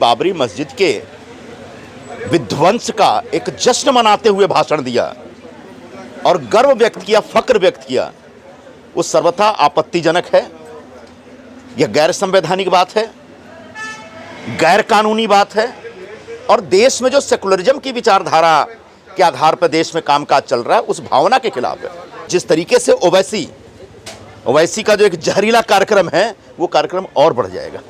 बाबरी मस्जिद के विध्वंस का एक जश्न मनाते हुए भाषण दिया और गर्व व्यक्त किया, फक्र व्यक्त किया, वो सर्वथा आपत्तिजनक है। यह गैर संवैधानिक बात है, गैर कानूनी बात है और देश में जो सेकुलरिज्म की विचारधारा के आधार पर देश में कामकाज चल रहा है उस भावना के खिलाफ है। जिस तरीके से ओवैसी का जो एक जहरीला कार्यक्रम है वो कार्यक्रम और बढ़ जाएगा।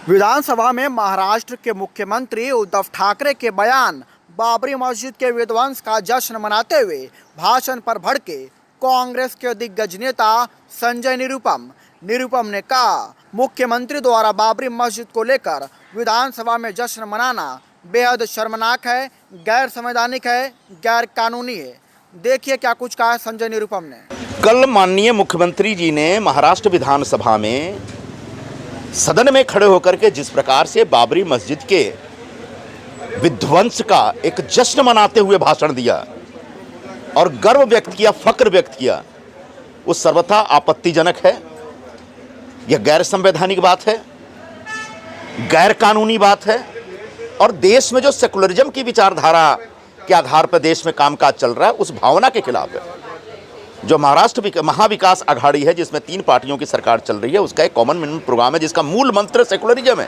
विधानसभा में महाराष्ट्र के मुख्यमंत्री उद्धव ठाकरे के बयान बाबरी मस्जिद के विध्वंस का जश्न मनाते हुए भाषण पर भड़के कांग्रेस के दिग्गज नेता संजय निरुपम ने कहा, मुख्यमंत्री द्वारा बाबरी मस्जिद को लेकर विधानसभा में जश्न मनाना बेहद शर्मनाक है, गैर संवैधानिक है, गैर कानूनी है। देखिए क्या कुछ कहा संजय निरुपम ने। कल माननीय मुख्यमंत्री जी ने महाराष्ट्र विधानसभा में सदन में खड़े होकर के जिस प्रकार से बाबरी मस्जिद के विध्वंस का एक जश्न मनाते हुए भाषण दिया और गर्व व्यक्त किया, फक्र व्यक्त किया, वो सर्वथा आपत्तिजनक है। यह गैर संवैधानिक बात है, गैर कानूनी बात है और देश में जो सेकुलरिज्म की विचारधारा के आधार पर देश में कामकाज चल रहा है उस भावना के खिलाफ है। जो महाराष्ट्र महाविकास आघाड़ी है जिसमें 3 पार्टियों की सरकार चल रही है, उसका एक कॉमन मिनिमम प्रोग्राम है जिसका मूल मंत्र सेकुलरिज्म है।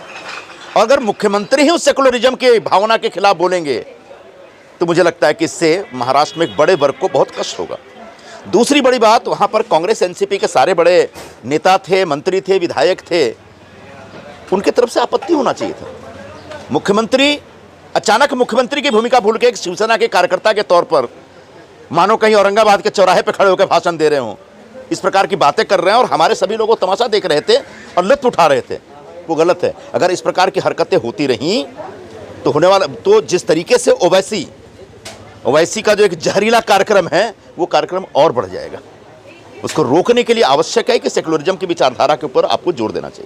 और अगर मुख्यमंत्री ही उस सेकुलरिज्म के भावना के खिलाफ बोलेंगे तो मुझे लगता है कि इससे महाराष्ट्र में एक बड़े वर्ग को बहुत कष्ट होगा। दूसरी बड़ी बात, वहाँ पर कांग्रेस एनसीपी के सारे बड़े नेता थे, मंत्री थे, विधायक थे, उनकी तरफ से आपत्ति होना चाहिए था। मुख्यमंत्री अचानक मुख्यमंत्री की भूमिका भूल के एक शिवसेना के कार्यकर्ता के तौर पर मानो कहीं औरंगाबाद के चौराहे पर खड़े होकर भाषण दे रहे हों, इस प्रकार की बातें कर रहे हैं और हमारे सभी लोगों को तमाशा देख रहे थे और लुत्फ उठा रहे थे, वो गलत है। अगर इस प्रकार की हरकतें होती रहीं तो होने वाला, तो जिस तरीके से ओवैसी का जो एक जहरीला कार्यक्रम है वो कार्यक्रम और बढ़ जाएगा। उसको रोकने के लिए आवश्यक है कि सेकुलरिज्म की विचारधारा के ऊपर आपको जोर देना चाहिए।